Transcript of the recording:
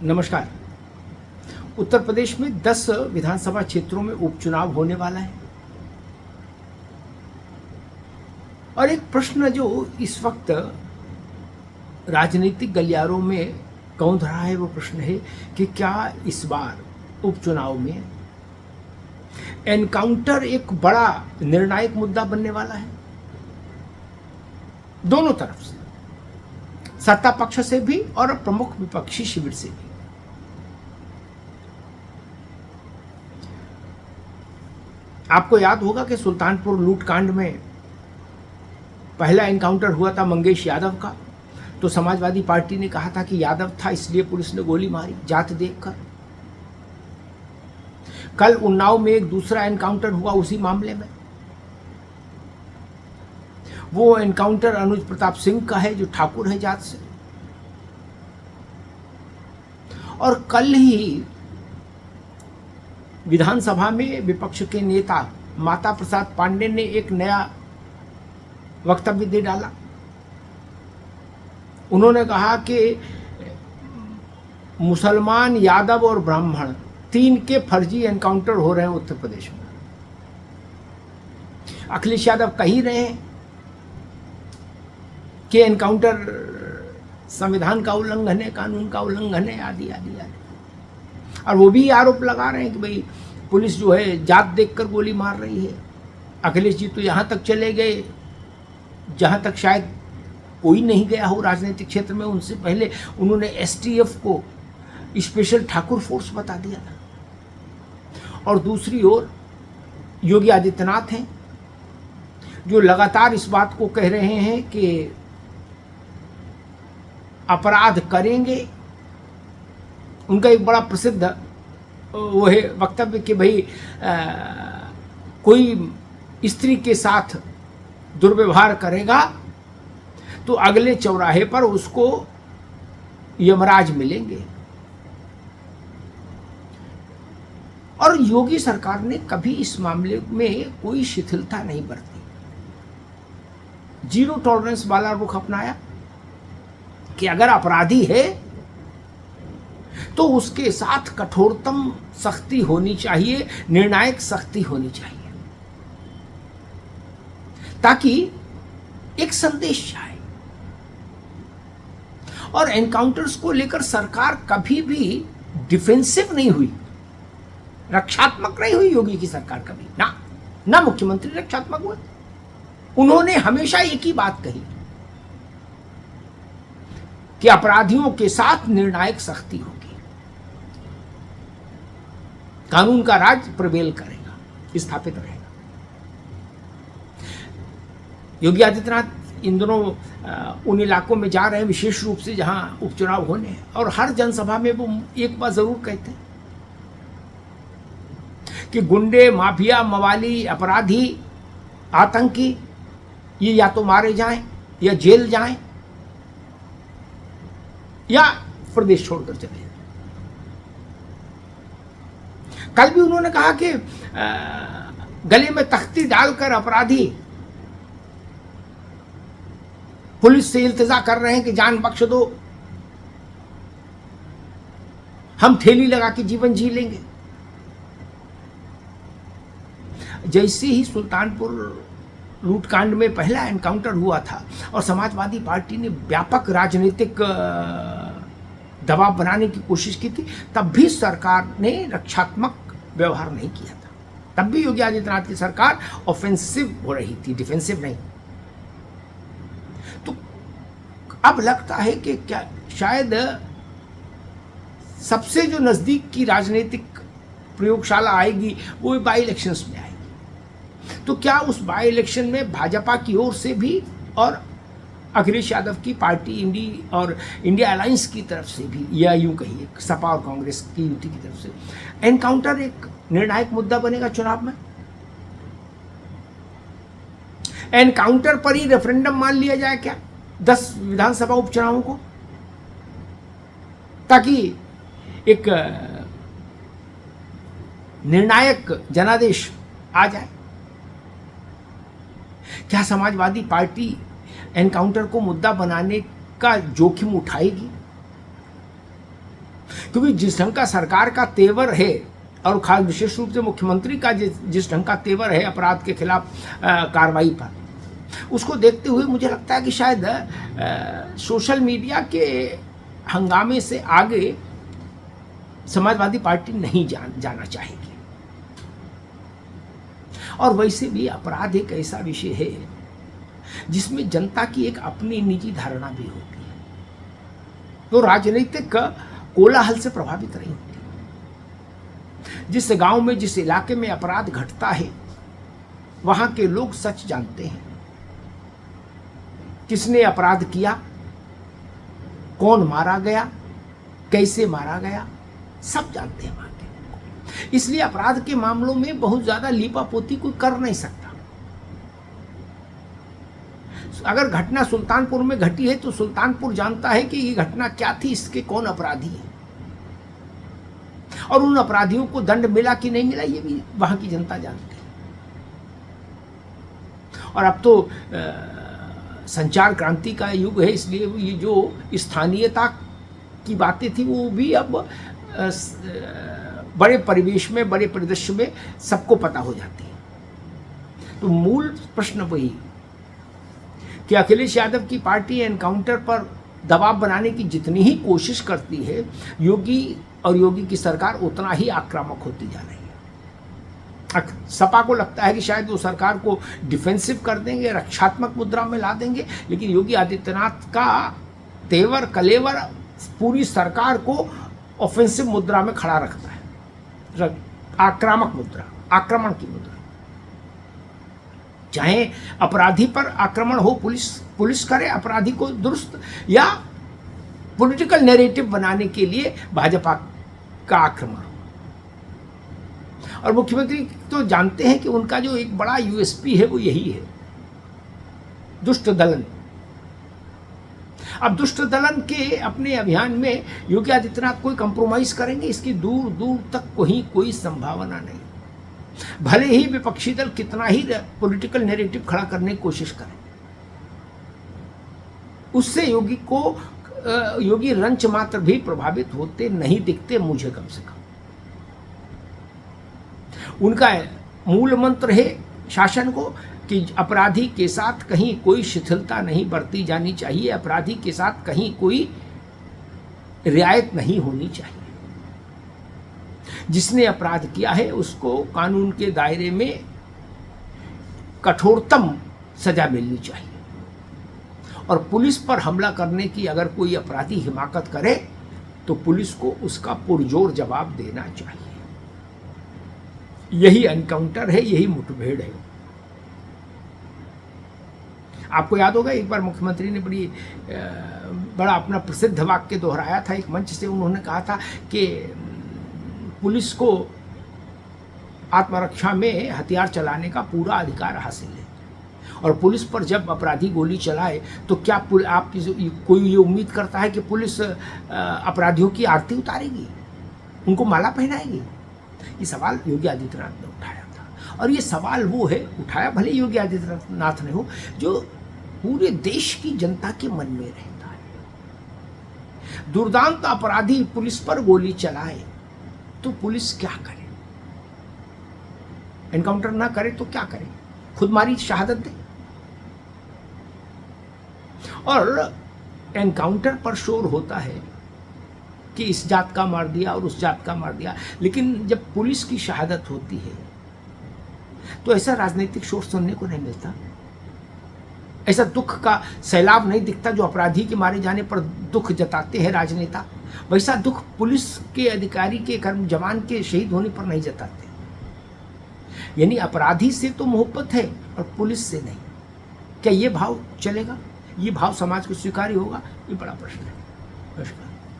नमस्कार। उत्तर प्रदेश में 10 विधानसभा क्षेत्रों में उपचुनाव होने वाला है और एक प्रश्न जो इस वक्त राजनीतिक गलियारों में कौंध रहा है वो प्रश्न है कि क्या इस बार उपचुनाव में एनकाउंटर एक बड़ा निर्णायक मुद्दा बनने वाला है। दोनों तरफ से, सत्ता पक्ष से भी और प्रमुख विपक्षी शिविर से भी। आपको याद होगा कि सुल्तानपुर लूटकांड में पहला एनकाउंटर हुआ था मंगेश यादव का, तो समाजवादी पार्टी ने कहा था कि यादव था इसलिए पुलिस ने गोली मारी जात देखकर। कल उन्नाव में एक दूसरा एनकाउंटर हुआ उसी मामले में। वो एनकाउंटर अनुज प्रताप सिंह का है जो ठाकुर है जात से। और कल ही विधानसभा में विपक्ष के नेता माता प्रसाद पांडे ने एक नया वक्तव्य दे डाला। उन्होंने कहा कि मुसलमान, यादव और ब्राह्मण तीन के फर्जी एनकाउंटर हो रहे हैं उत्तर प्रदेश में। अखिलेश यादव कह ही रहे हैं कि एनकाउंटर संविधान का उल्लंघन है, कानून का उल्लंघन है, आदि आदि आदि। और वो भी आरोप लगा रहे हैं कि भाई पुलिस जो है जात देखकर गोली मार रही है। अखिलेश जी तो यहाँ तक चले गए जहाँ तक शायद कोई नहीं गया हो राजनीतिक क्षेत्र में। उनसे पहले उन्होंने एसटीएफ को स्पेशल ठाकुर फोर्स बता दिया। और दूसरी ओर योगी आदित्यनाथ हैं जो लगातार इस बात को कह रहे हैं कि अपराध करेंगे। उनका एक बड़ा प्रसिद्ध वो है वक्तव्य कि भाई कोई स्त्री के साथ दुर्व्यवहार करेगा तो अगले चौराहे पर उसको यमराज मिलेंगे। और योगी सरकार ने कभी इस मामले में कोई शिथिलता नहीं बरती, जीरो टॉलरेंस वाला रुख अपनाया कि अगर अपराधी है तो उसके साथ कठोरतम सख्ती होनी चाहिए, निर्णायक सख्ती होनी चाहिए, ताकि एक संदेश जाए। और एनकाउंटर्स को लेकर सरकार कभी भी डिफेंसिव नहीं हुई, रक्षात्मक नहीं हुई योगी की सरकार कभी ना मुख्यमंत्री रक्षात्मक हुए। उन्होंने हमेशा एक ही बात कही कि अपराधियों के साथ निर्णायक सख्ती होगी, कानून का राज प्रिवेल करेगा, स्थापित रहेगा। योगी आदित्यनाथ इन दिनों उन इलाकों में जा रहे हैं विशेष रूप से जहां उपचुनाव होने हैं, और हर जनसभा में वो एक बात जरूर कहते हैं कि गुंडे, माफिया, मवाली, अपराधी, आतंकी ये या तो मारे जाएं या जेल जाएं या प्रदेश छोड़कर चले जाएं। कल भी उन्होंने कहा कि गले में तख्ती डालकर अपराधी पुलिस से इल्तिजा कर रहे हैं कि जान बख्श दो, हम ठेली लगा के जीवन जी लेंगे। जैसे ही सुल्तानपुर लूटकांड में पहला एनकाउंटर हुआ था और समाजवादी पार्टी ने व्यापक राजनीतिक दबाव बनाने की कोशिश की थी, तब भी सरकार ने रक्षात्मक व्यवहार नहीं किया था। तब भी योगी आदित्यनाथ की सरकार ऑफेंसिव हो रही थी, डिफेंसिव नहीं। तो अब लगता है कि क्या शायद सबसे जो नजदीक की राजनीतिक प्रयोगशाला आएगी वो बाई इलेक्शंस में आएगी। तो क्या उस बाई इलेक्शन में भाजपा की ओर से भी और अखिलेश यादव की पार्टी और इंडिया अलायंस की तरफ से भी, या यूं कहिए सपा और कांग्रेस की यूटी की तरफ से, एनकाउंटर एक निर्णायक मुद्दा बनेगा चुनाव में? एनकाउंटर पर ही रेफरेंडम मान लिया जाए क्या 10 विधानसभा उपचुनावों को, ताकि एक निर्णायक जनादेश आ जाए? क्या समाजवादी पार्टी एनकाउंटर को मुद्दा बनाने का जोखिम उठाएगी? क्योंकि जिस ढंग का सरकार का तेवर है और खास विशेष रूप से मुख्यमंत्री का जिस ढंग का तेवर है अपराध के खिलाफ कार्रवाई पर, उसको देखते हुए मुझे लगता है कि शायद सोशल मीडिया के हंगामे से आगे समाजवादी पार्टी नहीं जाना चाहेगी। और वैसे भी अपराध एक ऐसा विषय है जिसमें जनता की एक अपनी निजी धारणा भी होती है, तो राजनीतिक कोलाहल से प्रभावित नहीं होती। जिस गांव में, जिस इलाके में अपराध घटता है, वहां के लोग सच जानते हैं, किसने अपराध किया, कौन मारा गया, कैसे मारा गया, सब जानते हैं वहां के। इसलिए अपराध के मामलों में बहुत ज्यादा लीपापोती कोई कर नहीं सकता। अगर घटना सुल्तानपुर में घटी है तो सुल्तानपुर जानता है कि ये घटना क्या थी, इसके कौन अपराधी है, और उन अपराधियों को दंड मिला कि नहीं मिला ये भी वहां की जनता जानती है। और अब तो संचार क्रांति का युग है, इसलिए ये जो स्थानीयता की बातें थी वो भी अब बड़े परिवेश में, बड़े परिदृश्य में सबको पता हो जाती है। तो मूल प्रश्न वही कि अखिलेश यादव की पार्टी एनकाउंटर पर दबाव बनाने की जितनी ही कोशिश करती है, योगी और योगी की सरकार उतना ही आक्रामक होती जा रही है। सपा को लगता है कि शायद वो सरकार को डिफेंसिव कर देंगे, रक्षात्मक मुद्रा में ला देंगे, लेकिन योगी आदित्यनाथ का तेवर कलेवर पूरी सरकार को ऑफेंसिव मुद्रा में खड़ा रखता है, आक्रामक मुद्रा, आक्रमण की मुद्रा। चाहे अपराधी पर आक्रमण हो, पुलिस करे अपराधी को दुरुस्त, या पॉलिटिकल नैरेटिव बनाने के लिए भाजपा का आक्रमण हो। और मुख्यमंत्री तो जानते हैं कि उनका जो एक बड़ा यूएसपी है वो यही है, दुष्ट दलन। अब दुष्ट दलन के अपने अभियान में योगी आदित्यनाथ कोई कंप्रोमाइज करेंगे, इसकी दूर दूर तक कोई संभावना नहीं। भले ही विपक्षी दल कितना ही पॉलिटिकल नैरेटिव खड़ा करने की कोशिश करें, उससे योगी रंच मात्र भी प्रभावित होते नहीं दिखते मुझे, कम से कम। उनका मूल मंत्र है शासन को कि अपराधी के साथ कहीं कोई शिथिलता नहीं बरती जानी चाहिए, अपराधी के साथ कहीं कोई रियायत नहीं होनी चाहिए। जिसने अपराध किया है उसको कानून के दायरे में कठोरतम सजा मिलनी चाहिए, और पुलिस पर हमला करने की अगर कोई अपराधी हिमाकत करे तो पुलिस को उसका पुरजोर जवाब देना चाहिए। यही एनकाउंटर है, यही मुठभेड़ है। आपको याद होगा एक बार मुख्यमंत्री ने बड़ा अपना प्रसिद्ध वाक्य दोहराया था एक मंच से। उन्होंने कहा था कि पुलिस को आत्मरक्षा में हथियार चलाने का पूरा अधिकार हासिल है, और पुलिस पर जब अपराधी गोली चलाए तो क्या आप कोई ये उम्मीद करता है कि पुलिस अपराधियों की आरती उतारेगी, उनको माला पहनाएगी? ये सवाल योगी आदित्यनाथ ने उठाया था, और ये सवाल वो है उठाया, भले योगी आदित्यनाथ ने हो, जो पूरे देश की जनता के मन में रहता है। दुर्दांत अपराधी पुलिस पर गोली चलाए तो पुलिस क्या करे? एनकाउंटर ना करे तो क्या करे? खुदमारी शहादत दे? और एनकाउंटर पर शोर होता है कि इस जात का मार दिया और उस जात का मार दिया, लेकिन जब पुलिस की शहादत होती है तो ऐसा राजनीतिक शोर सुनने को नहीं मिलता, ऐसा दुख का सैलाब नहीं दिखता जो अपराधी के मारे जाने पर दुख जताते हैं राजनेता। वैसा दुख पुलिस के अधिकारी के कर्म जवान के शहीद होने पर नहीं जताते। यानी अपराधी से तो मोहब्बत है और पुलिस से नहीं। क्या ये भाव चलेगा? ये भाव समाज को स्वीकार्य होगा? ये बड़ा प्रश्न है। नमस्कार।